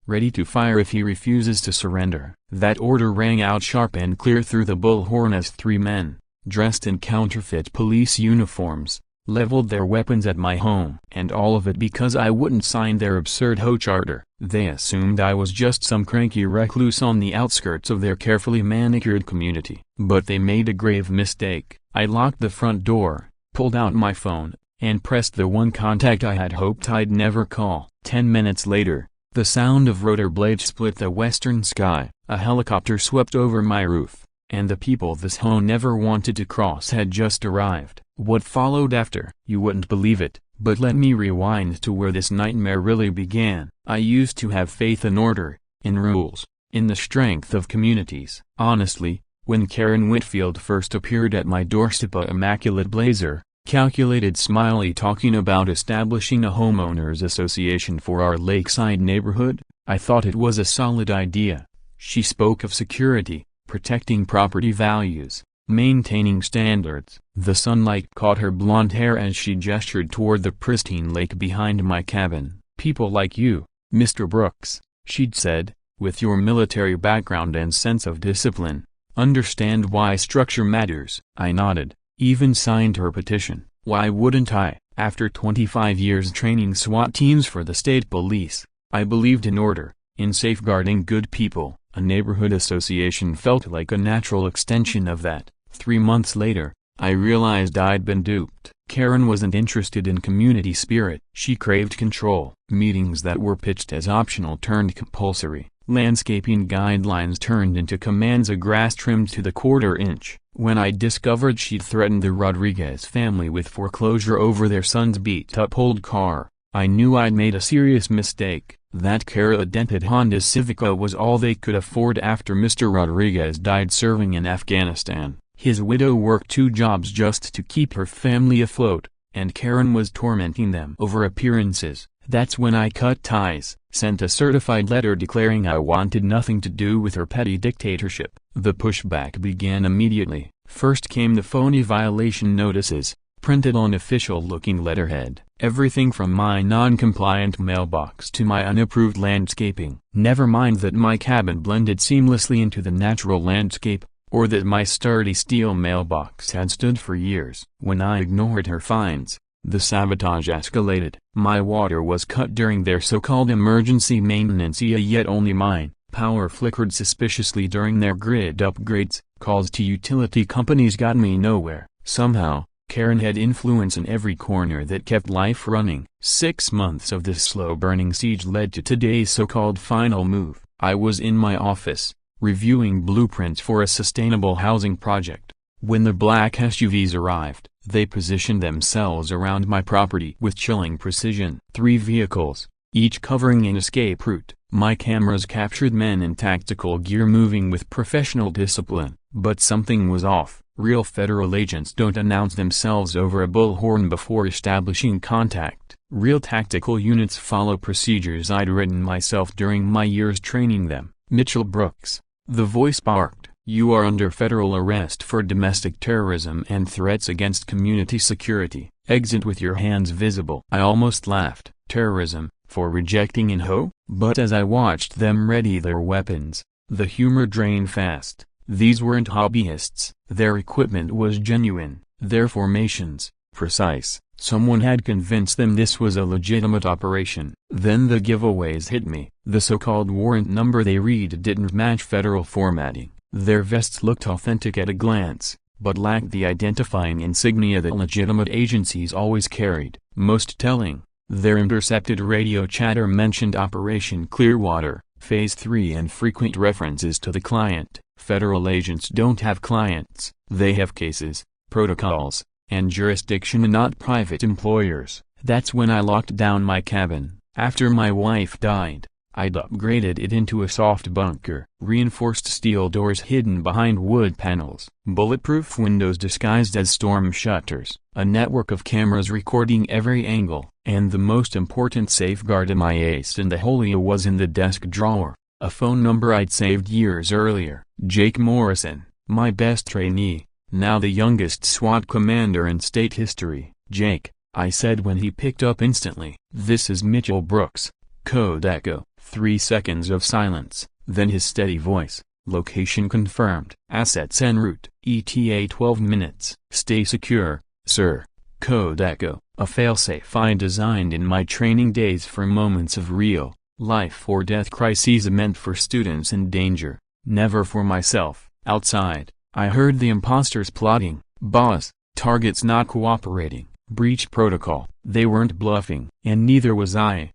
ready to fire if he refuses to surrender. That order rang out sharp and clear through the bullhorn as 3 men, dressed in counterfeit police uniforms, leveled their weapons at my home. And all of it because I wouldn't sign their absurd HOA charter. They assumed I was just some cranky recluse on the outskirts of their carefully manicured community. But they made a grave mistake. I locked the front door, pulled out my phone, and pressed the one contact I had hoped I'd never call. 10 minutes later, the sound of rotor blades split the western sky, a helicopter swept over my roof, and the people this HOA never wanted to cross had just arrived. What followed after? You wouldn't believe it, but let me rewind to where this nightmare really began. I used to have faith in order, in rules, in the strength of communities. Honestly, when Karen Whitfield first appeared at my doorstep, a immaculate blazer, calculated smiley talking about establishing a homeowners association for our lakeside neighborhood, I thought it was a solid idea. She spoke of security, protecting property values, maintaining standards. The sunlight caught her blonde hair as she gestured toward the pristine lake behind my cabin. People like you, Mr. Brooks, she'd said, with your military background and sense of discipline, understand why structure matters. I nodded, even signed her petition. Why wouldn't I? After 25 years training SWAT teams for the state police, I believed in order, in safeguarding good people. A neighborhood association felt like a natural extension of that. 3 months later, I realized I'd been duped. Karen wasn't interested in community spirit. She craved control. Meetings that were pitched as optional turned compulsory. Landscaping guidelines turned into commands, a grass trimmed to the 1/4 inch. When I discovered she'd threatened the Rodriguez family with foreclosure over their son's beat-up old car, I knew I'd made a serious mistake. That Cara-dented Honda Civica was all they could afford after Mr. Rodriguez died serving in Afghanistan. His widow worked 2 jobs just to keep her family afloat, and Karen was tormenting them over appearances. That's when I cut ties, sent a certified letter declaring I wanted nothing to do with her petty dictatorship. The pushback began immediately. First came the phony violation notices, printed on official-looking letterhead. Everything from my non-compliant mailbox to my unapproved landscaping. Never mind that my cabin blended seamlessly into the natural landscape, or that my sturdy steel mailbox had stood for years. When I ignored her fines, the sabotage escalated. My water was cut during their so-called emergency maintenance, yet only mine. Power flickered suspiciously during their grid upgrades. Calls to utility companies got me nowhere. Somehow, Karen had influence in every corner that kept life running. 6 months of this slow-burning siege led to today's so-called final move. I was in my office, reviewing blueprints for a sustainable housing project, when the black SUVs arrived. They positioned themselves around my property with chilling precision. 3 vehicles, each covering an escape route. My cameras captured men in tactical gear moving with professional discipline. But something was off. Real federal agents don't announce themselves over a bullhorn before establishing contact. Real tactical units follow procedures I'd written myself during my years training them. Mitchell Brooks, the voice barked, "You are under federal arrest for domestic terrorism and threats against community security. Exit with your hands visible." I almost laughed. Terrorism, for rejecting an HOA? But as I watched them ready their weapons, the humor drained fast. These weren't hobbyists. Their equipment was genuine, their formations, precise. Someone had convinced them this was a legitimate operation. Then the giveaways hit me. The so-called warrant number they read didn't match federal formatting. Their vests looked authentic at a glance, but lacked the identifying insignia that legitimate agencies always carried. Most telling, their intercepted radio chatter mentioned Operation Clearwater, Phase 3 and frequent references to the client. Federal agents don't have clients, they have cases, protocols, and jurisdiction, not private employers. That's when I locked down my cabin. After my wife died, I'd upgraded it into a soft bunker. Reinforced steel doors hidden behind wood panels, bulletproof windows disguised as storm shutters, a network of cameras recording every angle, and the most important safeguard in my ace in the hole was in the desk drawer. A phone number I'd saved years earlier. Jake Morrison, my best trainee, now the youngest SWAT commander in state history. "Jake," I said when he picked up instantly. "This is Mitchell Brooks, Code Echo 3 seconds of silence, then his steady voice. Location confirmed. Assets en route. ETA 12 minutes. Stay secure, sir. Code Echo. A failsafe I designed in my training days for moments of real, life or death crises meant for students in danger, never for myself. Outside, I heard the imposters plotting. Boss, targets not cooperating. Breach protocol. They weren't bluffing. And neither was I.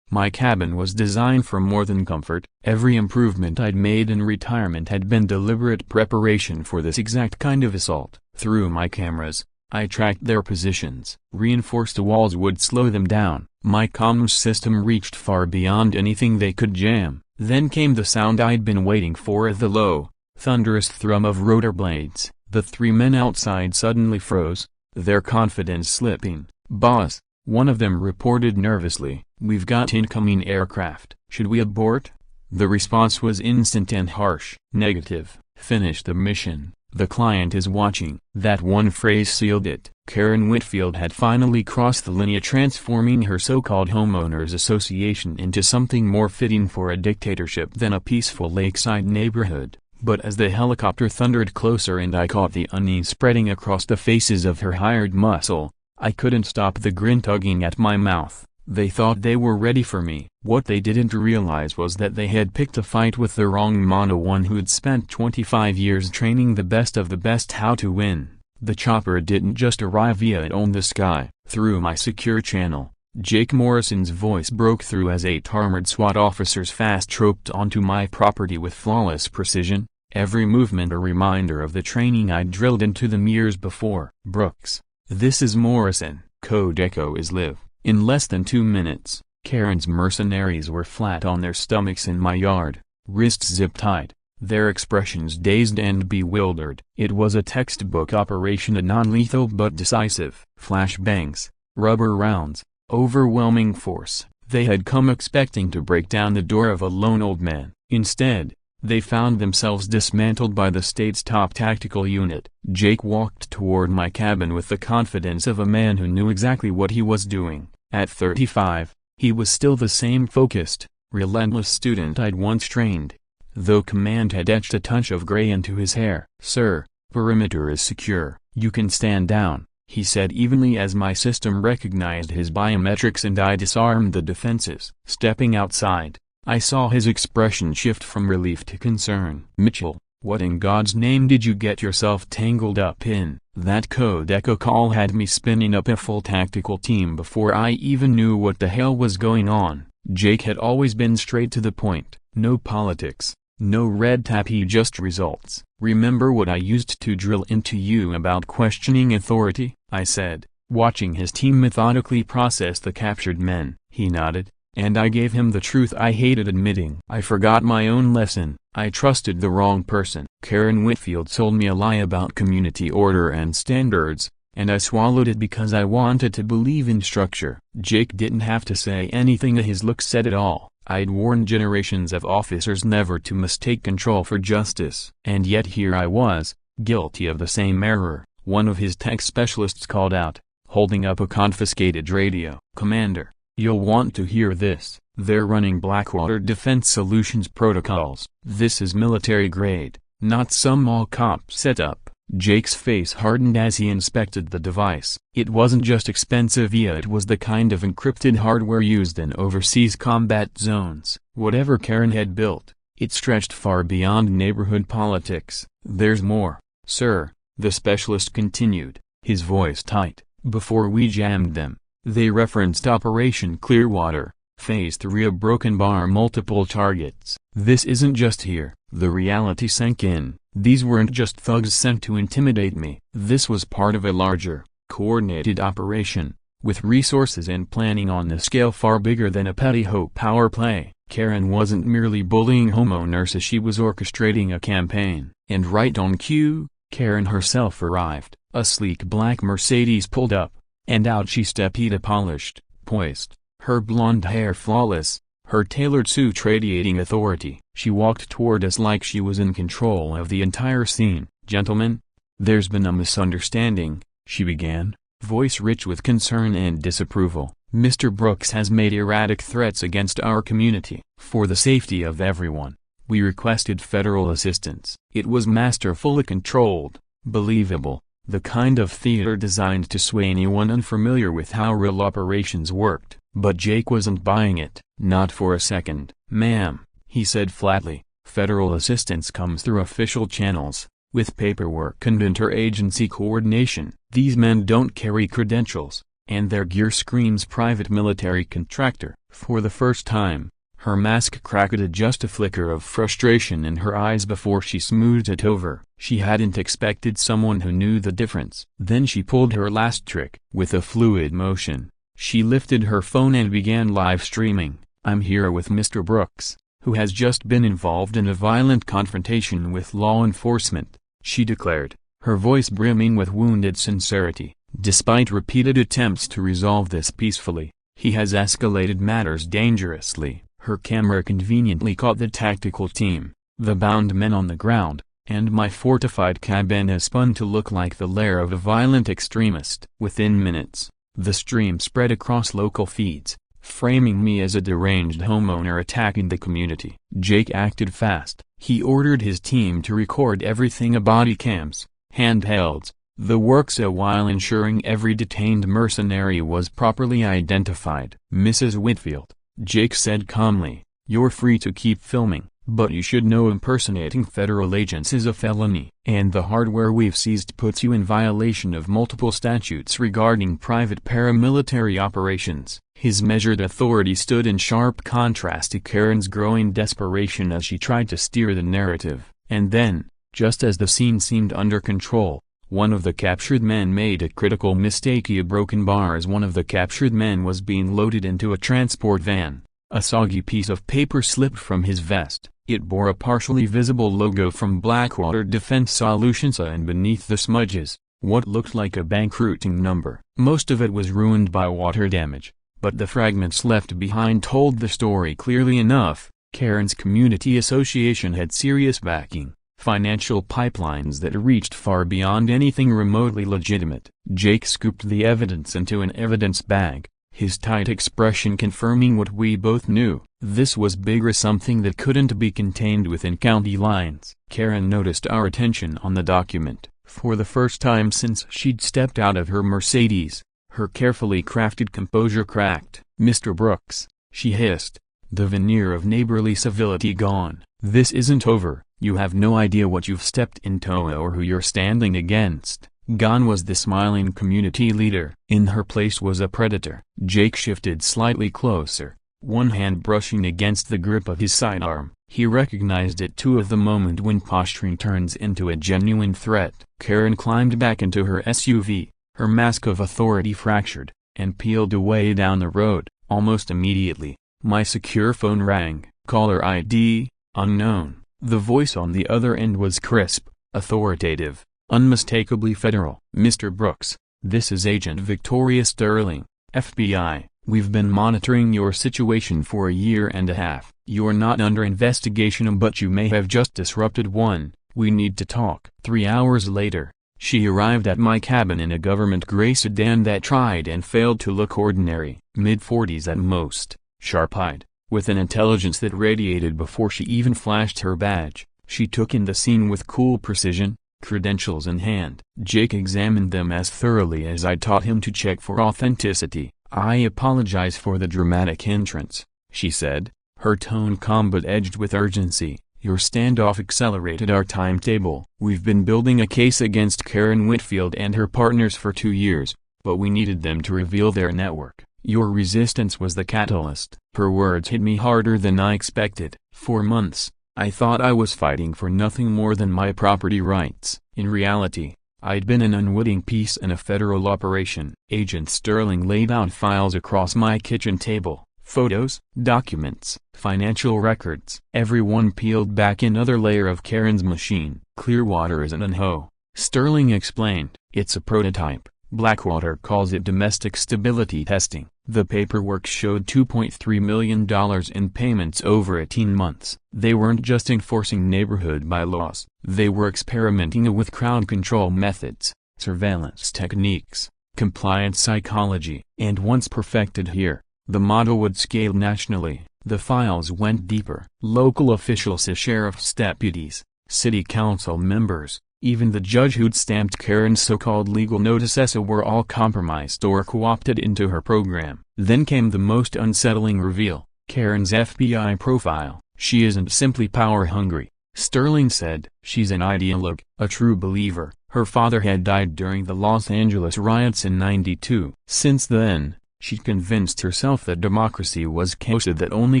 My cabin was designed for more than comfort. Every improvement I'd made in retirement had been deliberate preparation for this exact kind of assault. Through my cameras, I tracked their positions. Reinforced walls would slow them down. My comms system reached far beyond anything they could jam. Then came the sound I'd been waiting for, the low, thunderous thrum of rotor blades. The 3 men outside suddenly froze, their confidence slipping. Boss, one of them reported nervously, we've got incoming aircraft. Should we abort? The response was instant and harsh. Negative. Finish the mission. The client is watching. That one phrase sealed it. Karen Whitfield had finally crossed the line, transforming her so-called homeowners association into something more fitting for a dictatorship than a peaceful lakeside neighborhood. But as the helicopter thundered closer and I caught the unease spreading across the faces of her hired muscle, I couldn't stop the grin tugging at my mouth. They thought they were ready for me. What they didn't realize was that they had picked a fight with the wrong mono, one who'd spent 25 years training the best of the best how to win. The chopper didn't just arrive, it owned the sky. Through my secure channel, Jake Morrison's voice broke through as 8 armored SWAT officers fast-troped onto my property with flawless precision, every movement a reminder of the training I'd drilled into them years before. Brooks, this is Morrison. Code Echo is Liv. In less than 2 minutes, Karen's mercenaries were flat on their stomachs in my yard, wrists zip-tied, their expressions dazed and bewildered. It was a textbook operation, a non-lethal but decisive. Flashbangs, rubber rounds, overwhelming force. They had come expecting to break down the door of a lone old man. Instead, they found themselves dismantled by the state's top tactical unit. Jake walked toward my cabin with the confidence of a man who knew exactly what he was doing. At 35, he was still the same focused, relentless student I'd once trained, though command had etched a touch of gray into his hair. Sir, perimeter is secure. You can stand down, he said evenly as my system recognized his biometrics and I disarmed the defenses. Stepping outside, I saw his expression shift from relief to concern. Mitchell, what in God's name did you get yourself tangled up in? That Code Echo call had me spinning up a full tactical team before I even knew what the hell was going on. Jake had always been straight to the point. No politics, no red tape, just results. Remember what I used to drill into you about questioning authority? I said, watching his team methodically process the captured men. He nodded. And I gave him the truth I hated admitting. I forgot my own lesson. I trusted the wrong person. Karen Whitfield sold me a lie about community order and standards, and I swallowed it because I wanted to believe in structure. Jake didn't have to say anything, his look said it all. I'd warned generations of officers never to mistake control for justice. And yet here I was, guilty of the same error. One of his tech specialists called out, holding up a confiscated radio. Commander, you'll want to hear this. They're running Blackwater Defense Solutions protocols. This is military grade, not some mall-cop setup. Jake's face hardened as he inspected the device. It wasn't just expensive, it was the kind of encrypted hardware used in overseas combat zones. Whatever Karen had built, it stretched far beyond neighborhood politics. There's more, sir, the specialist continued, his voice tight. Before we jammed them, they referenced Operation Clearwater, Phase 3, a broken bar, multiple targets. This isn't just here. The reality sank in. These weren't just thugs sent to intimidate me. This was part of a larger, coordinated operation, with resources and planning on a scale far bigger than a petty hope power play. Karen wasn't merely bullying homeowners, she was orchestrating a campaign. And right on cue, Karen herself arrived. A sleek black Mercedes pulled up, and out she stepped, polished, poised, her blonde hair flawless, her tailored suit radiating authority. She walked toward us like she was in control of the entire scene. Gentlemen, there's been a misunderstanding, she began, voice rich with concern and disapproval. Mr. Brooks has made erratic threats against our community. For the safety of everyone, we requested federal assistance. It was masterfully controlled, believable, the kind of theater designed to sway anyone unfamiliar with how real operations worked. But Jake wasn't buying it. Not for a second. "Ma'am," he said flatly, "federal assistance comes through official channels, with paperwork and interagency coordination. These men don't carry credentials, and their gear screams private military contractor." For the first time, her mask cracked, just a flicker of frustration in her eyes before she smoothed it over. She hadn't expected someone who knew the difference. Then she pulled her last trick. With a fluid motion, she lifted her phone and began live streaming. "I'm here with Mr. Brooks, who has just been involved in a violent confrontation with law enforcement," she declared, her voice brimming with wounded sincerity. "Despite repeated attempts to resolve this peacefully, he has escalated matters dangerously." Her camera conveniently caught the tactical team, the bound men on the ground, and my fortified cabana spun to look like the lair of a violent extremist. Within minutes, the stream spread across local feeds, framing me as a deranged homeowner attacking the community. Jake acted fast. He ordered his team to record everything: body cams, handhelds, the works, while ensuring every detained mercenary was properly identified. "Mrs. Whitfield," Jake said calmly, "you're free to keep filming, but you should know impersonating federal agents is a felony, and the hardware we've seized puts you in violation of multiple statutes regarding private paramilitary operations." His measured authority stood in sharp contrast to Karen's growing desperation as she tried to steer the narrative. And then, just as the scene seemed under control, one of the captured men made a critical mistake. A broken bar as one of the captured men was being loaded into a transport van. A soggy piece of paper slipped from his vest. It bore a partially visible logo from Blackwater Defense Solutions, and beneath the smudges, what looked like a bank routing number. Most of it was ruined by water damage, but the fragments left behind told the story clearly enough. Karen's community association had serious backing, financial pipelines that reached far beyond anything remotely legitimate. Jake scooped the evidence into an evidence bag, his tight expression confirming what we both knew. This was bigger, something that couldn't be contained within county lines. Karen noticed our attention on the document. For the first time since she'd stepped out of her Mercedes, her carefully crafted composure cracked. "Mr. Brooks," she hissed, the veneer of neighborly civility gone, "this isn't over. You have no idea what you've stepped into or who you're standing against." Gone was the smiling community leader. In her place was a predator. Jake shifted slightly closer, one hand brushing against the grip of his sidearm. He recognized it too, of the moment when posturing turns into a genuine threat. Karen climbed back into her SUV, her mask of authority fractured, and peeled away down the road. Almost immediately, my secure phone rang. "Caller ID, unknown." The voice on the other end was crisp, authoritative, unmistakably federal. "Mr. Brooks, this is Agent Victoria Sterling, FBI. We've been monitoring your situation for a year and a half. You're not under investigation, but you may have just disrupted one. We need to talk." 3 hours later, she arrived at my cabin in a government gray sedan that tried and failed to look ordinary. Mid-40s at most, sharp-eyed, with an intelligence that radiated before she even flashed her badge. She took in the scene with cool precision, credentials in hand. Jake examined them as thoroughly as I taught him to check for authenticity. "I apologize for the dramatic entrance," she said, her tone calm but edged with urgency. "Your standoff accelerated our timetable. We've been building a case against Karen Whitfield and her partners for 2 years, but we needed them to reveal their network. Your resistance was the catalyst." Her words hit me harder than I expected. For months, I thought I was fighting for nothing more than my property rights. In reality, I'd been an unwitting piece in a federal operation. Agent Sterling laid out files across my kitchen table. Photos, documents, financial records. Everyone peeled back another layer of Karen's machine. "Clearwater isn't an HOA," Sterling explained. "It's a prototype. Blackwater calls it domestic stability testing." The paperwork showed $2.3 million in payments over 18 months. They weren't just enforcing neighborhood bylaws. They were experimenting with crowd control methods, surveillance techniques, compliance psychology. And once perfected here, the model would scale nationally. The files went deeper. Local officials, sheriff's deputies, city council members, even the judge who'd stamped Karen's so-called legal notices were all compromised or co-opted into her program. Then came the most unsettling reveal, Karen's FBI profile. She isn't simply power-hungry, Sterling said. She's an ideologue, a true believer. Her father had died during the Los Angeles riots in '92. Since then, she'd convinced herself that democracy was chaos, that only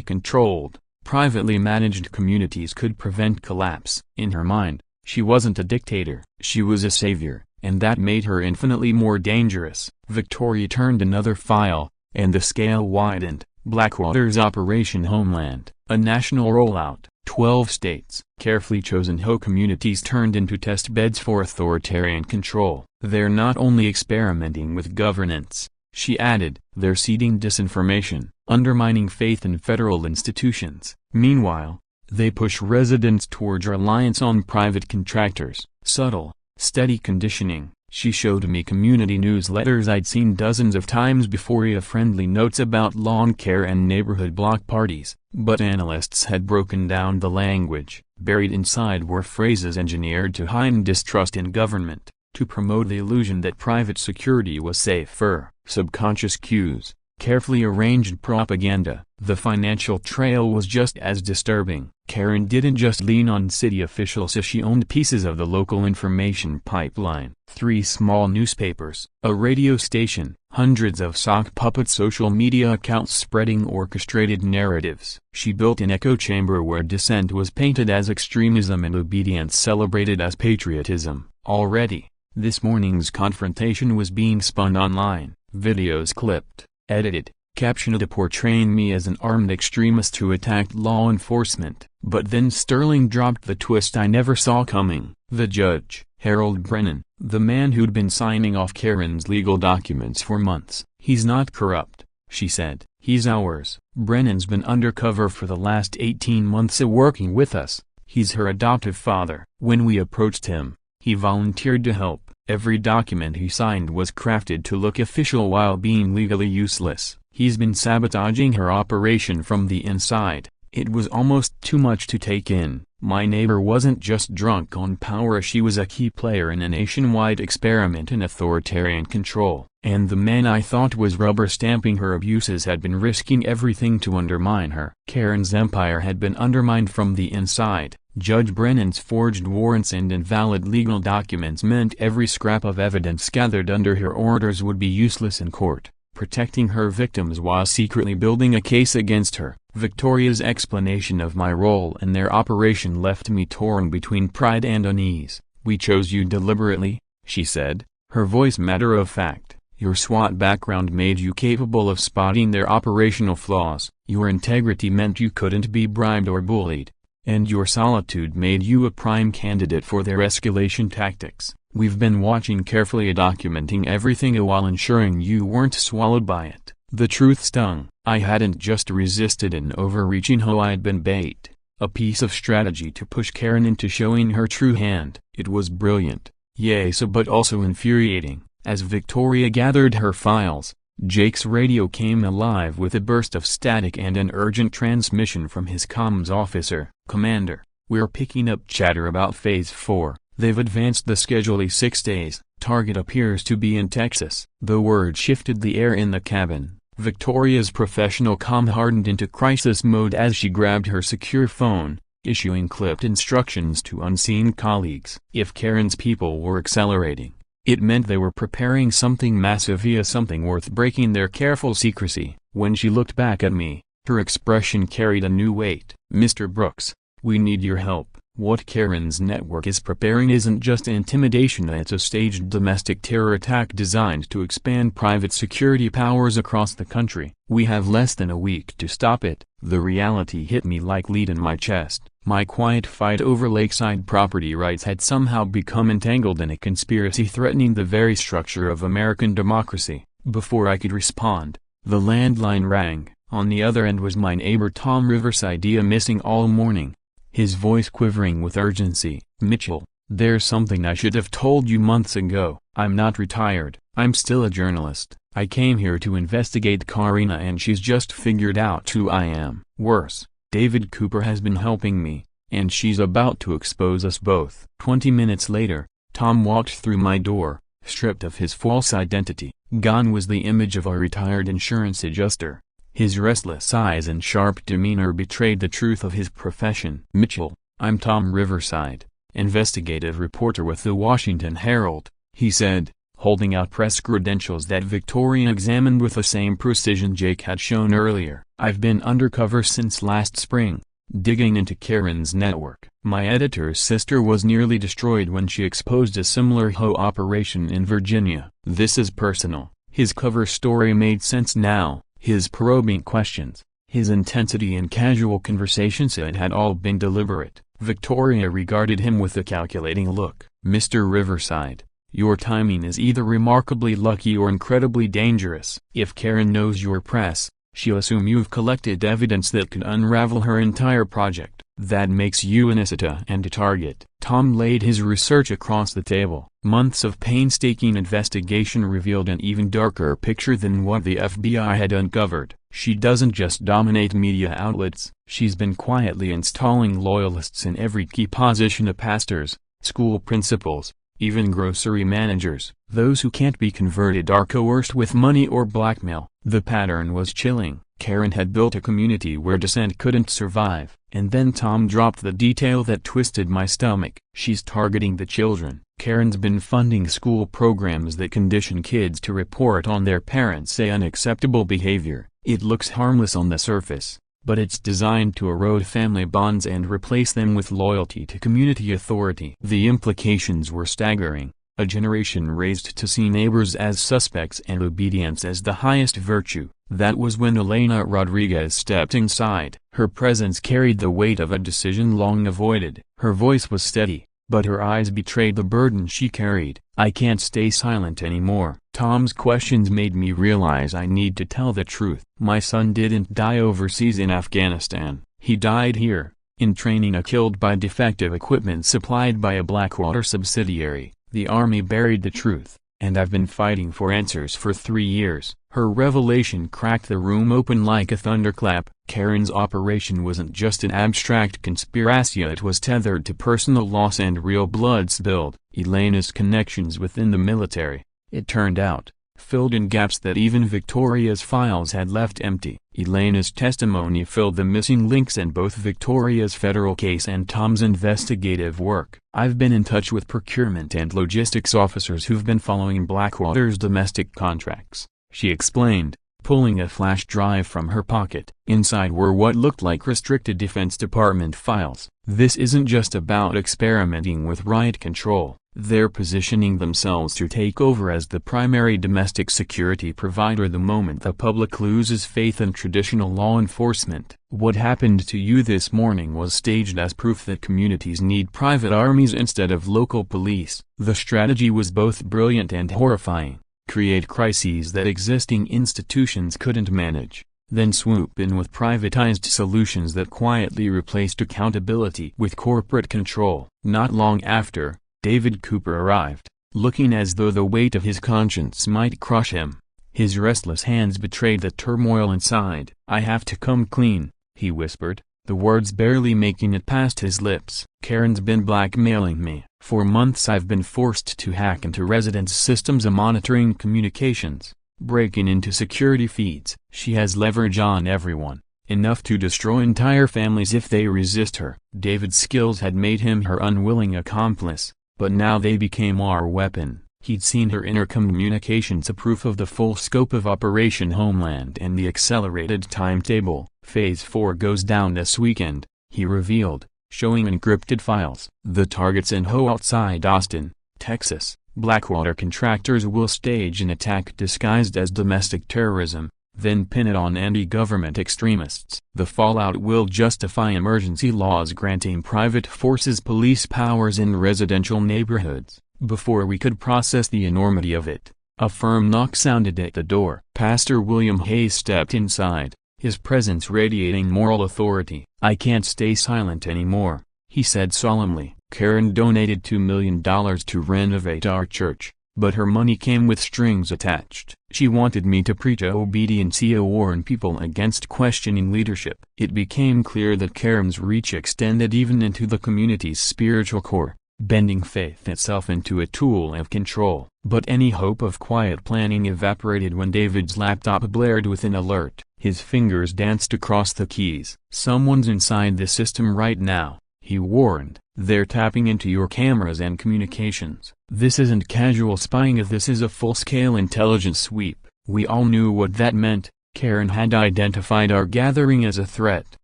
controlled, privately managed communities could prevent collapse. In her mind, she wasn't a dictator, she was a savior, and that made her infinitely more dangerous. Victoria turned another file, and the scale widened. Blackwater's Operation Homeland, a national rollout, 12 states. Carefully chosen HOA communities turned into test beds for authoritarian control. They're not only experimenting with governance, she added, they're seeding disinformation, undermining faith in federal institutions. Meanwhile, they push residents towards reliance on private contractors. Subtle, steady conditioning. She showed me community newsletters I'd seen dozens of times before, friendly notes about lawn care and neighborhood block parties, but analysts had broken down the language. Buried inside were phrases engineered to heighten distrust in government, to promote the illusion that private security was safer. Subconscious cues, carefully arranged propaganda. The financial trail was just as disturbing. Karen didn't just lean on city officials, she owned pieces of the local information pipeline. 3 small newspapers, a radio station, hundreds of sock puppet social media accounts spreading orchestrated narratives. She built an echo chamber where dissent was painted as extremism and obedience celebrated as patriotism. Already, this morning's confrontation was being spun online, videos clipped, edited, captioned portraying me as an armed extremist who attacked law enforcement. But then Sterling dropped the twist I never saw coming. The judge, Harold Brennan, the man who'd been signing off Karen's legal documents for months. He's not corrupt, she said. He's ours. Brennan's been undercover for the last 18 months working with us. He's her adoptive father. When we approached him, he volunteered to help. Every document he signed was crafted to look official while being legally useless. He's been sabotaging her operation from the inside. It was almost too much to take in. My neighbor wasn't just drunk on power, she was a key player in a nationwide experiment in authoritarian control. And the man I thought was rubber stamping her abuses had been risking everything to undermine her. Karen's empire had been undermined from the inside. Judge Brennan's forged warrants and invalid legal documents meant every scrap of evidence gathered under her orders would be useless in court, protecting her victims while secretly building a case against her. Victoria's explanation of my role in their operation left me torn between pride and unease. We chose you deliberately, she said, her voice matter of fact. Your SWAT background made you capable of spotting their operational flaws. Your integrity meant you couldn't be bribed or bullied. And your solitude made you a prime candidate for their escalation tactics. We've been watching carefully, documenting everything while ensuring you weren't swallowed by it. The truth stung. I hadn't just resisted an overreaching HOA, I'd been bait, a piece of strategy to push Karen into showing her true hand. It was brilliant, yes, but also infuriating. As Victoria gathered her files, Jake's radio came alive with a burst of static and an urgent transmission from his comms officer. Commander, we're picking up chatter about Phase 4. They've advanced the schedule 6 days. Target appears to be in Texas. The word shifted the air in the cabin. Victoria's professional comm hardened into crisis mode as she grabbed her secure phone, issuing clipped instructions to unseen colleagues. If Karen's people were accelerating, it meant they were preparing something massive, something worth breaking their careful secrecy. When she looked back at me, her expression carried a new weight. Mr. Brooks, we need your help. What Karen's network is preparing isn't just intimidation, it's a staged domestic terror attack designed to expand private security powers across the country. We have less than a week to stop it. The reality hit me like lead in my chest. My quiet fight over lakeside property rights had somehow become entangled in a conspiracy threatening the very structure of American democracy. Before I could respond, the landline rang. On the other end was my neighbor Tom Rivers, idea missing all morning. His voice quivering with urgency. Mitchell, there's something I should have told you months ago. I'm not retired. I'm still a journalist. I came here to investigate Karina and she's just figured out who I am. Worse, David Cooper has been helping me, and she's about to expose us both. 20 minutes later, Tom walked through my door, stripped of his false identity. Gone was the image of a retired insurance adjuster. His restless eyes and sharp demeanor betrayed the truth of his profession. Mitchell, I'm Tom Riverside, investigative reporter with the Washington Herald, he said, holding out press credentials that Victoria examined with the same precision Jake had shown earlier. I've been undercover since last spring, digging into Karen's network. My editor's sister was nearly destroyed when she exposed a similar HOA operation in Virginia. This is personal. His cover story made sense now, his probing questions, his intensity in casual conversations, it had all been deliberate. Victoria regarded him with a calculating look. Mr. Riverside, your timing is either remarkably lucky or incredibly dangerous. If Karen knows your press, she'll assume you've collected evidence that could unravel her entire project. That makes you an asset and a target. Tom laid his research across the table. Months of painstaking investigation revealed an even darker picture than what the FBI had uncovered. She doesn't just dominate media outlets, she's been quietly installing loyalists in every key position: pastors, school principals, even grocery managers. Those who can't be converted are coerced with money or blackmail. The pattern was chilling. Karen had built a community where dissent couldn't survive. And then Tom dropped the detail that twisted my stomach. She's targeting the children. Karen's been funding school programs that condition kids to report on their parents' unacceptable behavior. It looks harmless on the surface, but it's designed to erode family bonds and replace them with loyalty to community authority. The implications were staggering. A generation raised to see neighbors as suspects and obedience as the highest virtue. That was when Elena Rodriguez stepped inside. Her presence carried the weight of a decision long avoided. Her voice was steady, but her eyes betrayed the burden she carried. I can't stay silent anymore. Tom's questions made me realize I need to tell the truth. My son didn't die overseas in Afghanistan. He died here, in training, killed by defective equipment supplied by a Blackwater subsidiary. The Army buried the truth, and I've been fighting for answers for 3 years. Her revelation cracked the room open like a thunderclap. Karen's operation wasn't just an abstract conspiracy, it was tethered to personal loss and real blood spilled. Elena's connections within the military, it turned out, filled in gaps that even Victoria's files had left empty. Elena's testimony filled the missing links in both Victoria's federal case and Tom's investigative work. I've been in touch with procurement and logistics officers who've been following Blackwater's domestic contracts, she explained, pulling a flash drive from her pocket. Inside were what looked like restricted Defense Department files. This isn't just about experimenting with riot control. They're positioning themselves to take over as the primary domestic security provider the moment the public loses faith in traditional law enforcement. What happened to you this morning was staged as proof that communities need private armies instead of local police. The strategy was both brilliant and horrifying. Create crises that existing institutions couldn't manage, then swoop in with privatized solutions that quietly replaced accountability with corporate control. Not long after, David Cooper arrived, looking as though the weight of his conscience might crush him. His restless hands betrayed the turmoil inside. "I have to come clean," he whispered, the words barely making it past his lips. "Karen's been blackmailing me. For months I've been forced to hack into residents' systems and monitoring communications, breaking into security feeds. She has leverage on everyone, enough to destroy entire families if they resist her." David's skills had made him her unwilling accomplice, but now they became our weapon. He'd seen her inner communications, a proof of the full scope of Operation Homeland and the accelerated timetable. "Phase 4 goes down this weekend," he revealed, showing encrypted files. "The targets in HOA outside Austin, Texas. Blackwater contractors will stage an attack disguised as domestic terrorism, then pin it on anti-government extremists. The fallout will justify emergency laws granting private forces police powers in residential neighborhoods." Before we could process the enormity of it, a firm knock sounded at the door. Pastor William Hayes stepped inside, his presence radiating moral authority. "I can't stay silent anymore," he said solemnly. "Karen donated $2 million to renovate our church. but her money came with strings attached. She wanted me to preach obedience and warn people against questioning leadership. It became clear that Karen's reach extended even into the community's spiritual core, bending faith itself into a tool of control. But any hope of quiet planning evaporated when David's laptop blared with an alert. His fingers danced across the keys. "Someone's inside the system right now," he warned. "They're tapping into your cameras and communications. This isn't casual spying, this is a full-scale intelligence sweep." We all knew what that meant. Karen had identified our gathering as a threat,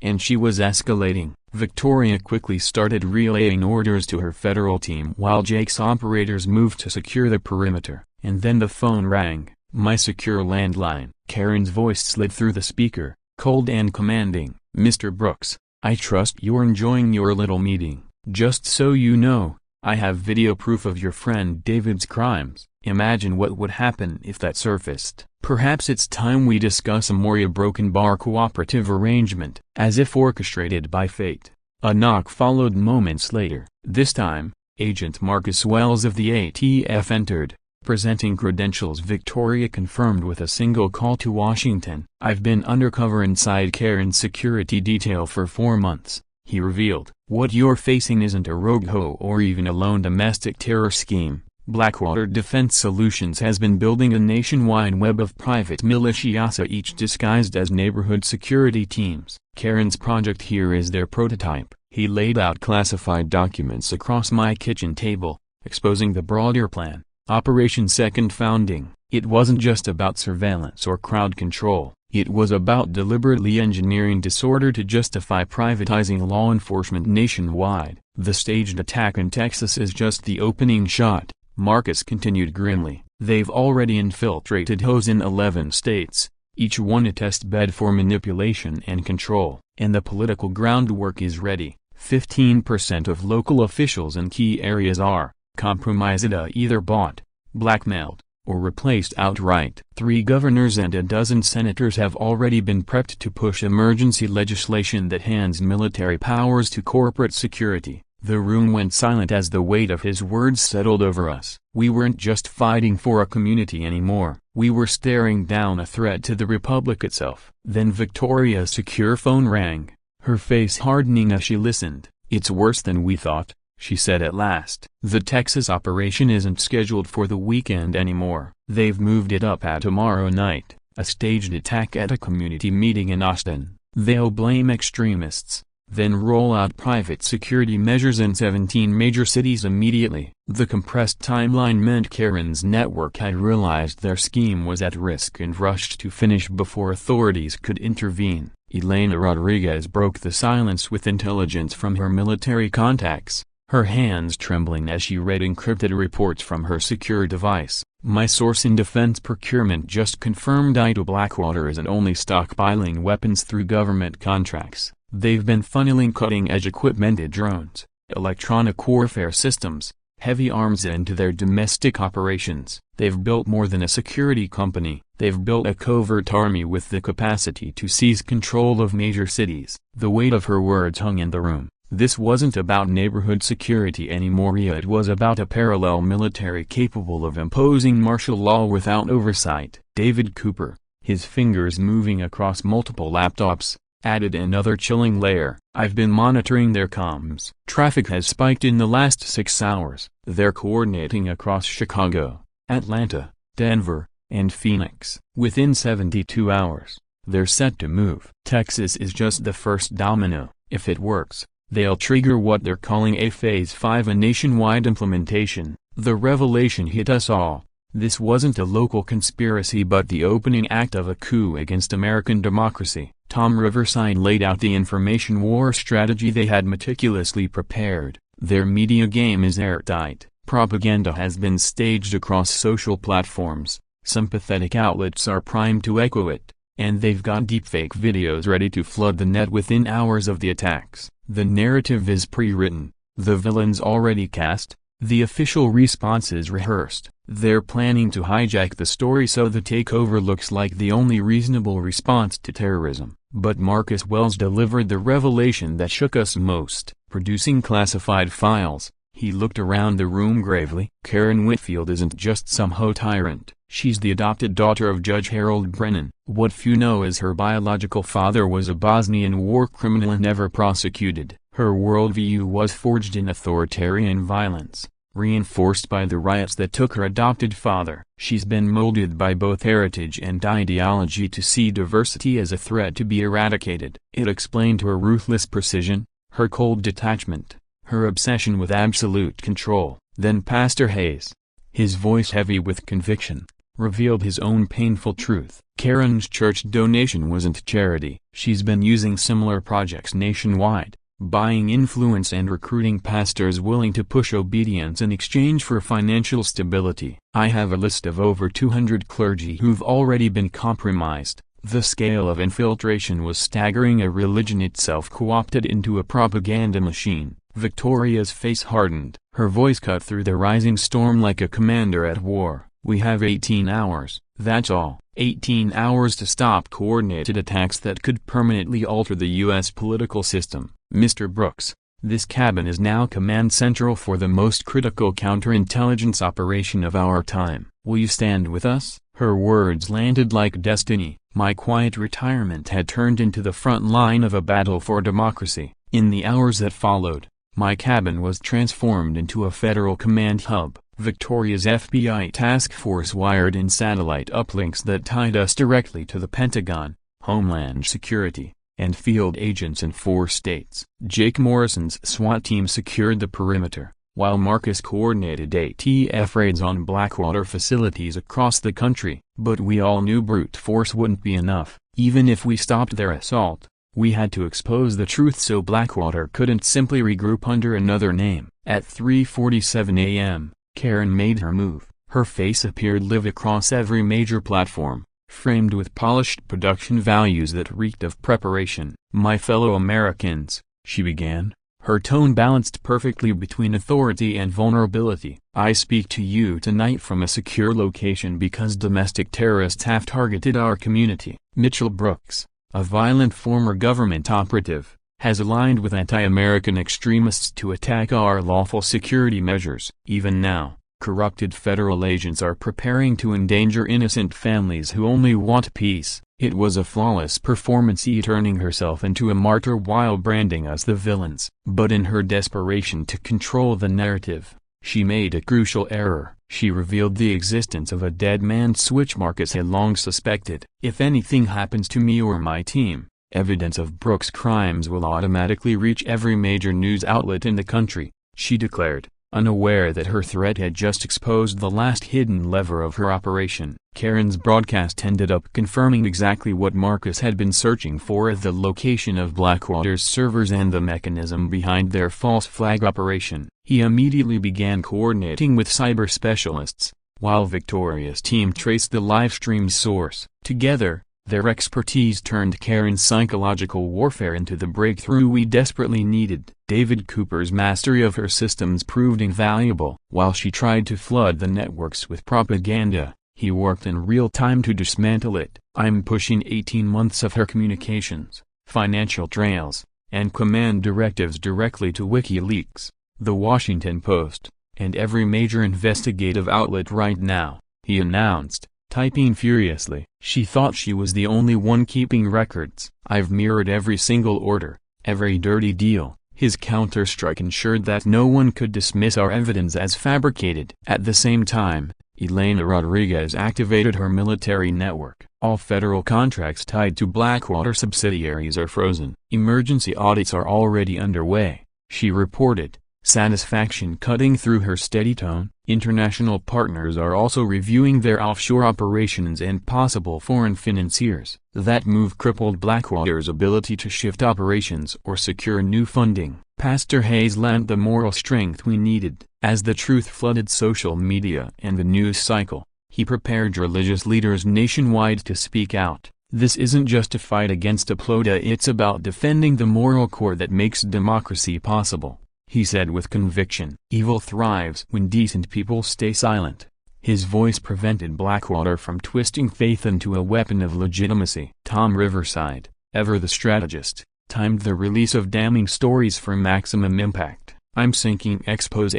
and she was escalating. Victoria quickly started relaying orders to her federal team while Jake's operators moved to secure the perimeter. And then the phone rang, my secure landline. Karen's voice slid through the speaker, cold and commanding. "Mr. Brooks, I trust you're enjoying your little meeting. Just so you know, I have video proof of your friend David's crimes. Imagine what would happen if that surfaced. Perhaps it's time we discuss a more broken bar cooperative arrangement." As if orchestrated by fate, a knock followed moments later. This time, Agent Marcus Wells of the ATF entered, presenting credentials Victoria confirmed with a single call to Washington. "I've been undercover inside Karen's security detail for 4 months," he revealed. "What you're facing isn't a rogue HOA or even a lone domestic terror scheme. Blackwater Defense Solutions has been building a nationwide web of private militias, each disguised as neighborhood security teams. Karen's project here is their prototype." He laid out classified documents across my kitchen table, exposing the broader plan. Operation Second Founding. It wasn't just about surveillance or crowd control. It was about deliberately engineering disorder to justify privatizing law enforcement nationwide. "The staged attack in Texas is just the opening shot," Marcus continued grimly. "They've already infiltrated HOAs in 11 states, each one a test bed for manipulation and control. And the political groundwork is ready. 15% of local officials in key areas are compromised, either bought, blackmailed, or replaced outright. 3 governors and a dozen senators have already been prepped to push emergency legislation that hands military powers to corporate security." The room went silent as the weight of his words settled over us. We weren't just fighting for a community anymore. We were staring down a threat to the republic itself. Then Victoria's secure phone rang, her face hardening as she listened. "It's worse than we thought," she said at last. "The Texas operation isn't scheduled for the weekend anymore. They've moved it up at tomorrow night, a staged attack at a community meeting in Austin. They'll blame extremists, then roll out private security measures in 17 major cities immediately." The compressed timeline meant Karen's network had realized their scheme was at risk and rushed to finish before authorities could intervene. Elena Rodriguez broke the silence with intelligence from her military contacts, her hands trembling as she read encrypted reports from her secure device. "My source in defense procurement just confirmed Blackwater isn't only stockpiling weapons through government contracts. They've been funneling cutting-edge equipment, drones, electronic warfare systems, heavy arms into their domestic operations. They've built more than a security company. They've built a covert army with the capacity to seize control of major cities." The weight of her words hung in the room. This wasn't about neighborhood security anymore. It was about a parallel military capable of imposing martial law without oversight. David Cooper, his fingers moving across multiple laptops, added another chilling layer. "I've been monitoring their comms. Traffic has spiked in the last 6 hours. They're coordinating across Chicago, Atlanta, Denver, and Phoenix. Within 72 hours, they're set to move. Texas is just the first domino. If it works, they'll trigger what they're calling a Phase 5, a nationwide implementation." The revelation hit us all. This wasn't a local conspiracy but the opening act of a coup against American democracy. Tom Riverside laid out the information war strategy they had meticulously prepared. Their media game is airtight. Propaganda has been staged across social platforms. Sympathetic outlets are primed to echo it, and they've got deepfake videos ready to flood the net within hours of the attacks. The narrative is pre-written, the villains already cast, the official responses rehearsed. They're planning to hijack the story so the takeover looks like the only reasonable response to terrorism. But Marcus Wells delivered the revelation that shook us most. Producing classified files, He looked around the room gravely. Karen Whitfield isn't just some HOA tyrant. She's the adopted daughter of Judge Harold Brennan. What few know is her biological father was a Bosnian war criminal and never prosecuted. Her worldview was forged in authoritarian violence, reinforced by the riots that took her adopted father. She's been molded by both heritage and ideology to see diversity as a threat to be eradicated. It explained her ruthless precision, her cold detachment, her obsession with absolute control. Then Pastor Hayes, his voice heavy with conviction, revealed his own painful truth. Karen's church donation wasn't charity. She's been using similar projects nationwide, buying influence and recruiting pastors willing to push obedience in exchange for financial stability. I have a list of over 200 clergy who've already been compromised. The scale of infiltration was staggering, a religion itself co-opted into a propaganda machine. Victoria's face hardened. Her voice cut through the rising storm like a commander at war. We have 18 hours, that's all. 18 hours to stop coordinated attacks that could permanently alter the U.S. political system. Mr. Brooks, this cabin is now command central for the most critical counterintelligence operation of our time. Will you stand with us? Her words landed like destiny. My quiet retirement had turned into the front line of a battle for democracy. In the hours that followed, my cabin was transformed into a federal command hub. Victoria's FBI task force wired in satellite uplinks that tied us directly to the Pentagon, Homeland Security, and field agents in 4 states. Jake Morrison's SWAT team secured the perimeter, while Marcus coordinated ATF raids on Blackwater facilities across the country. But we all knew brute force wouldn't be enough. Even if we stopped their assault, we had to expose the truth so Blackwater couldn't simply regroup under another name. At 3:47 a.m., Karen made her move. Her face appeared live across every major platform, framed with polished production values that reeked of preparation. My fellow Americans, she began, her tone balanced perfectly between authority and vulnerability. I speak to you tonight from a secure location because domestic terrorists have targeted our community. Mitchell Brooks, a violent former government operative, has aligned with anti-American extremists to attack our lawful security measures. Even now, corrupted federal agents are preparing to endanger innocent families who only want peace. It was a flawless performance, turning herself into a martyr while branding us the villains. But in her desperation to control the narrative, she made a crucial error. She revealed the existence of a dead man's switch Marcus had long suspected. If anything happens to me or my team, evidence of Brooks' crimes will automatically reach every major news outlet in the country, she declared, unaware that her threat had just exposed the last hidden lever of her operation. Karen's broadcast ended up confirming exactly what Marcus had been searching for: the location of Blackwater's servers and the mechanism behind their false flag operation. He immediately began coordinating with cyber specialists, while Victoria's team traced the livestream's source. Together, their expertise turned Karen's psychological warfare into the breakthrough we desperately needed. David Cooper's mastery of her systems proved invaluable. While she tried to flood the networks with propaganda, he worked in real time to dismantle it. I'm pushing 18 months of her communications, financial trails, and command directives directly to WikiLeaks, The Washington Post, and every major investigative outlet right now, he announced, typing furiously. She thought she was the only one keeping records. I've mirrored every single order, every dirty deal. His counter-strike ensured that no one could dismiss our evidence as fabricated. At the same time, Elena Rodriguez activated her military network. All federal contracts tied to Blackwater subsidiaries are frozen. Emergency audits are already underway, she reported, satisfaction cutting through her steady tone. International partners are also reviewing their offshore operations and possible foreign financiers. That move crippled Blackwater's ability to shift operations or secure new funding. Pastor Hayes lent the moral strength we needed. As the truth flooded social media and the news cycle, he prepared religious leaders nationwide to speak out. This isn't just a fight against a plota, it's about defending the moral core that makes democracy possible, he said with conviction. Evil thrives when decent people stay silent. His voice prevented Blackwater from twisting faith into a weapon of legitimacy. Tom Riverside, ever the strategist, timed the release of damning stories for maximum impact. I'm syncing expose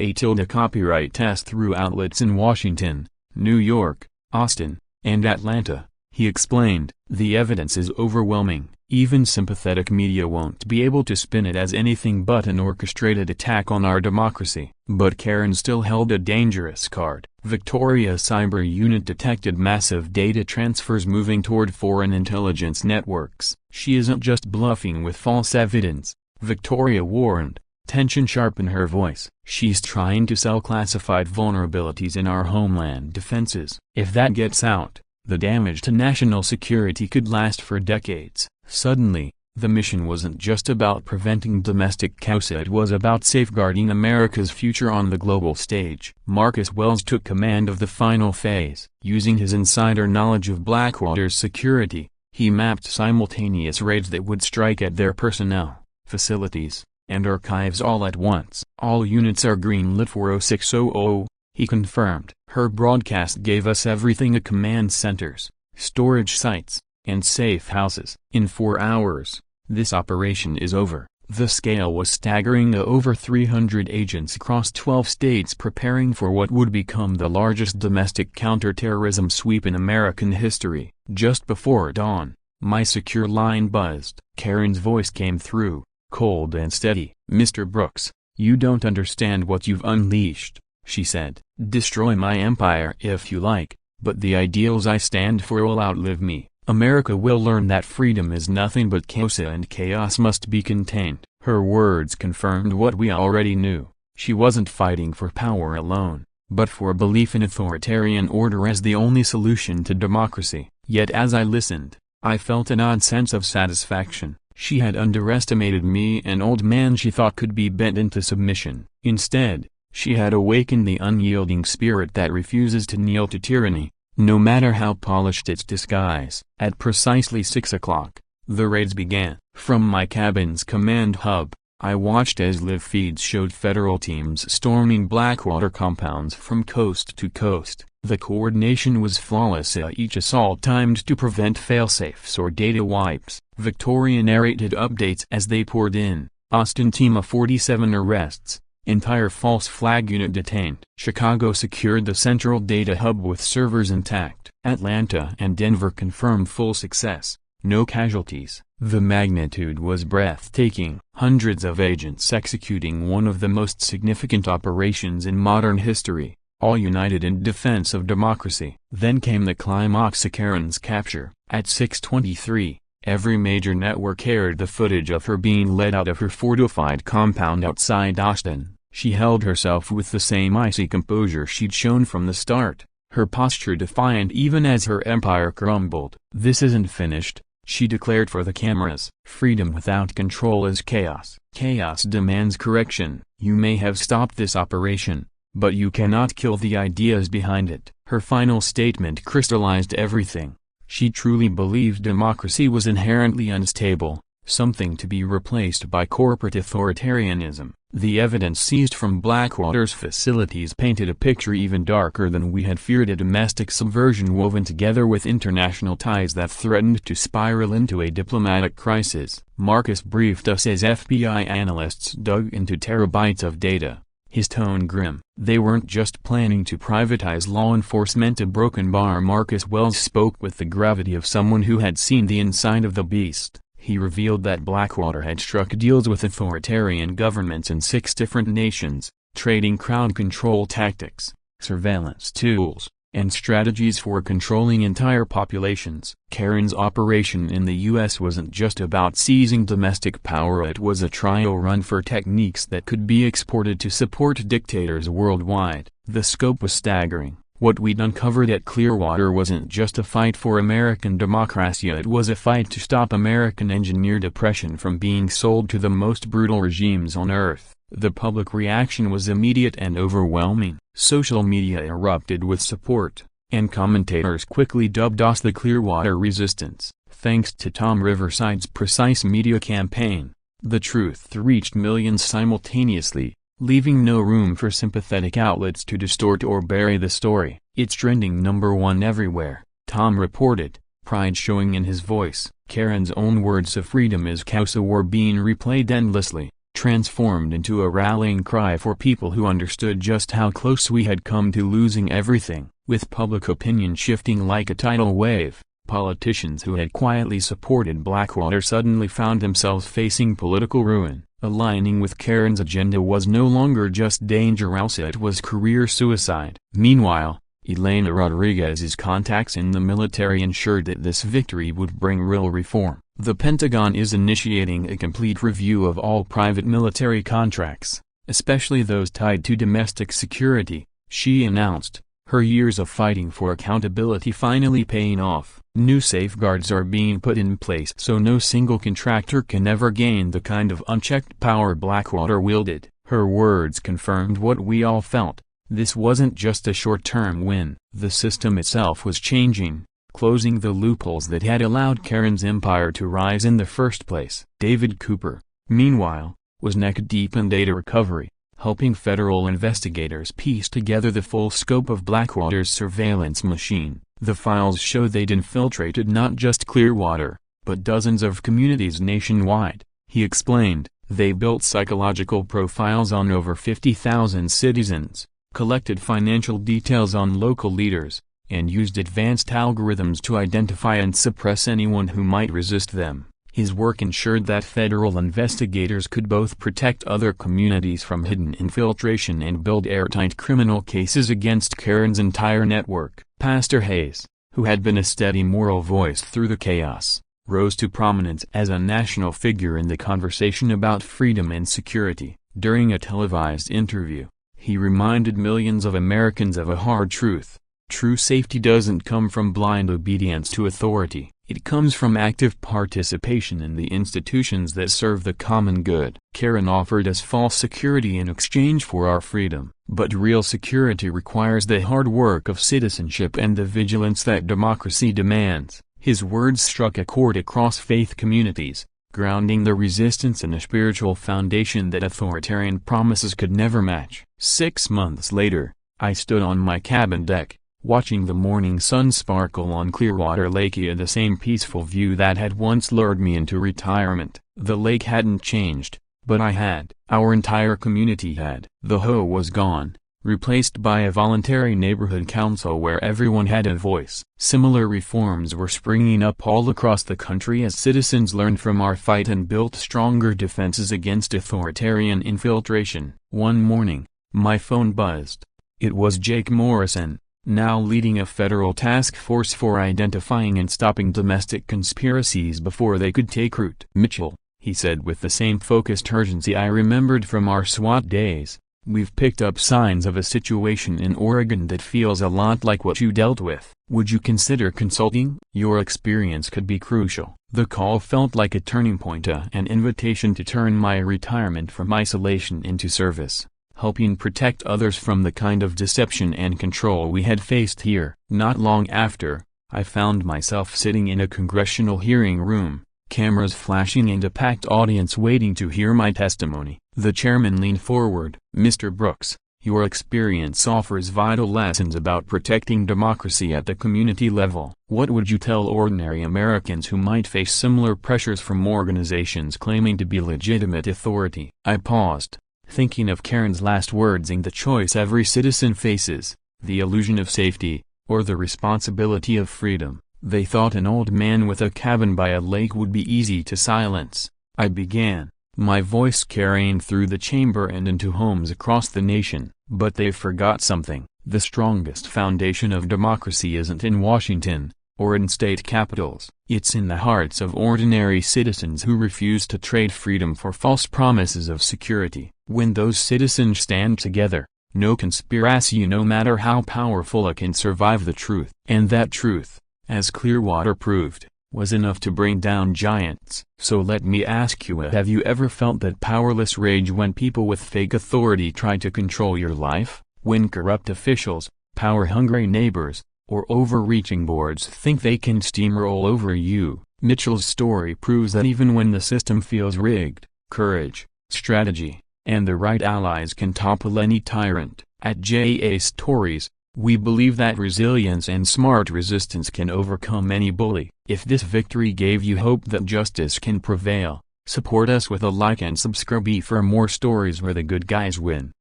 copyright test through outlets in Washington, New York, Austin, and Atlanta, he explained. The evidence is overwhelming. Even sympathetic media won't be able to spin it as anything but an orchestrated attack on our democracy. But Karen still held a dangerous card. Victoria's cyber unit detected massive data transfers moving toward foreign intelligence networks. She isn't just bluffing with false evidence, Victoria warned, tension sharp in her voice. She's trying to sell classified vulnerabilities in our homeland defenses. If that gets out, the damage to national security could last for decades. Suddenly, the mission wasn't just about preventing domestic chaos, it was about safeguarding America's future on the global stage. Marcus Wells took command of the final phase. Using his insider knowledge of Blackwater's security, he mapped simultaneous raids that would strike at their personnel, facilities, and archives all at once. All units are greenlit for 0600, he confirmed. Her broadcast gave us everything: a command centers, storage sites, and safe houses. In 4 hours, this operation is over. The scale was staggering. Over 300 agents across 12 states preparing for what would become the largest domestic counterterrorism sweep in American history. Just before dawn, my secure line buzzed. Karen's voice came through, cold and steady. "Mr. Brooks, you don't understand what you've unleashed," she said. "Destroy my empire if you like, but the ideals I stand for will outlive me. America will learn that freedom is nothing but chaos and chaos must be contained." Her words confirmed what we already knew. She wasn't fighting for power alone, but for belief in authoritarian order as the only solution to democracy. Yet as I listened, I felt an odd sense of satisfaction. She had underestimated me, an old man she thought could be bent into submission. Instead, she had awakened the unyielding spirit that refuses to kneel to tyranny, no matter how polished its disguise. At precisely 6 o'clock, the raids began. From my cabin's command hub, I watched as live feeds showed federal teams storming Blackwater compounds from coast to coast. The coordination was flawless, each assault timed to prevent failsafes or data wipes. Victoria narrated updates as they poured in. Austin team of 47 arrests. Entire false flag unit detained. Chicago secured the central data hub with servers intact. Atlanta and Denver confirmed full success. No casualties. The magnitude was breathtaking. Hundreds of agents executing one of the most significant operations in modern history, all united in defense of democracy. Then came the climax: Karen's capture. At 6:23, every major network aired the footage of her being led out of her fortified compound outside Austin. She held herself with the same icy composure she'd shown from the start, her posture defiant even as her empire crumbled. "This isn't finished," she declared for the cameras. "Freedom without control is chaos. Chaos demands correction. You may have stopped this operation, but you cannot kill the ideas behind it." Her final statement crystallized everything. She truly believed democracy was inherently unstable, something to be replaced by corporate authoritarianism. The evidence seized from Blackwater's facilities painted a picture even darker than we had feared: a domestic subversion woven together with international ties that threatened to spiral into a diplomatic crisis. Marcus briefed us as FBI analysts dug into terabytes of data, his tone grim. They weren't just planning to privatize law enforcement. A broken bar. Marcus Wells spoke with the gravity of someone who had seen the inside of the beast. He revealed that Blackwater had struck deals with authoritarian governments in 6 different nations, trading crowd control tactics, surveillance tools, and strategies for controlling entire populations. Karen's operation in the U.S. wasn't just about seizing domestic power, it was a trial run for techniques that could be exported to support dictators worldwide. The scope was staggering. What we'd uncovered at Clearwater wasn't just a fight for American democracy, it was a fight to stop American-engineered oppression from being sold to the most brutal regimes on earth. The public reaction was immediate and overwhelming. Social media erupted with support, and commentators quickly dubbed us the Clearwater Resistance. Thanks to Tom Riverside's precise media campaign, the truth reached millions simultaneously, leaving no room for sympathetic outlets to distort or bury the story. "It's trending #1 everywhere," Tom reported, pride showing in his voice. Karen's own words of freedom is chaos, a war being replayed endlessly, transformed into a rallying cry for people who understood just how close we had come to losing everything. With public opinion shifting like a tidal wave, politicians who had quietly supported Blackwater suddenly found themselves facing political ruin. Aligning with Karen's agenda was no longer just danger, else it was career suicide. Meanwhile, Elena Rodriguez's contacts in the military ensured that this victory would bring real reform. The Pentagon is initiating a complete review of all private military contracts, especially those tied to domestic security, she announced, her years of fighting for accountability finally paying off. New safeguards are being put in place so no single contractor can ever gain the kind of unchecked power Blackwater wielded. Her words confirmed what we all felt. This wasn't just a short-term win. The system itself was changing, closing the loopholes that had allowed Karen's empire to rise in the first place. David Cooper, meanwhile, was neck-deep in data recovery, helping federal investigators piece together the full scope of Blackwater's surveillance machine. The files show they'd infiltrated not just Clearwater, but dozens of communities nationwide, he explained. They built psychological profiles on over 50,000 citizens, collected financial details on local leaders, and used advanced algorithms to identify and suppress anyone who might resist them. His work ensured that federal investigators could both protect other communities from hidden infiltration and build airtight criminal cases against Karen's entire network. Pastor Hayes, who had been a steady moral voice through the chaos, rose to prominence as a national figure in the conversation about freedom and security. During a televised interview, he reminded millions of Americans of a hard truth. True safety doesn't come from blind obedience to authority. It comes from active participation in the institutions that serve the common good. Karen offered us false security in exchange for our freedom. But real security requires the hard work of citizenship and the vigilance that democracy demands. His words struck a chord across faith communities, grounding the resistance in a spiritual foundation that authoritarian promises could never match. 6 months later, I stood on my cabin deck, watching the morning sun sparkle on Clearwater Lake, the same peaceful view that had once lured me into retirement. The lake hadn't changed, but I had. Our entire community had. The HOA was gone, replaced by a voluntary neighborhood council where everyone had a voice. Similar reforms were springing up all across the country as citizens learned from our fight and built stronger defenses against authoritarian infiltration. One morning, my phone buzzed. It was Jake Morrison, now leading a federal task force for identifying and stopping domestic conspiracies before they could take root. "Mitchell," he said with the same focused urgency I remembered from our SWAT days, "we've picked up signs of a situation in Oregon that feels a lot like what you dealt with. Would you consider consulting? Your experience could be crucial." The call felt like a turning point, an invitation to turn my retirement from isolation into service, helping protect others from the kind of deception and control we had faced here. Not long after, I found myself sitting in a congressional hearing room, cameras flashing and a packed audience waiting to hear my testimony. The chairman leaned forward. "Mr. Brooks, your experience offers vital lessons about protecting democracy at the community level. What would you tell ordinary Americans who might face similar pressures from organizations claiming to be legitimate authority?" I paused, thinking of Karen's last words and the choice every citizen faces, the illusion of safety, or the responsibility of freedom. They thought an old man with a cabin by a lake would be easy to silence. I began, my voice carrying through the chamber and into homes across the nation. But they forgot something. The strongest foundation of democracy isn't in Washington, or in state capitals. It's in the hearts of ordinary citizens who refuse to trade freedom for false promises of security. When those citizens stand together, no conspiracy, no matter how powerful, can survive the truth. And that truth, as Clearwater proved, was enough to bring down giants. So let me ask you, have you ever felt that powerless rage when people with fake authority try to control your life? When corrupt officials, power-hungry neighbors, or overreaching boards think they can steamroll over you? Mitchell's story proves that even when the system feels rigged, courage, strategy, and the right allies can topple any tyrant. At JA Stories, we believe that resilience and smart resistance can overcome any bully. If this victory gave you hope that justice can prevail, Support us with a like and subscribe for more stories where the good guys win.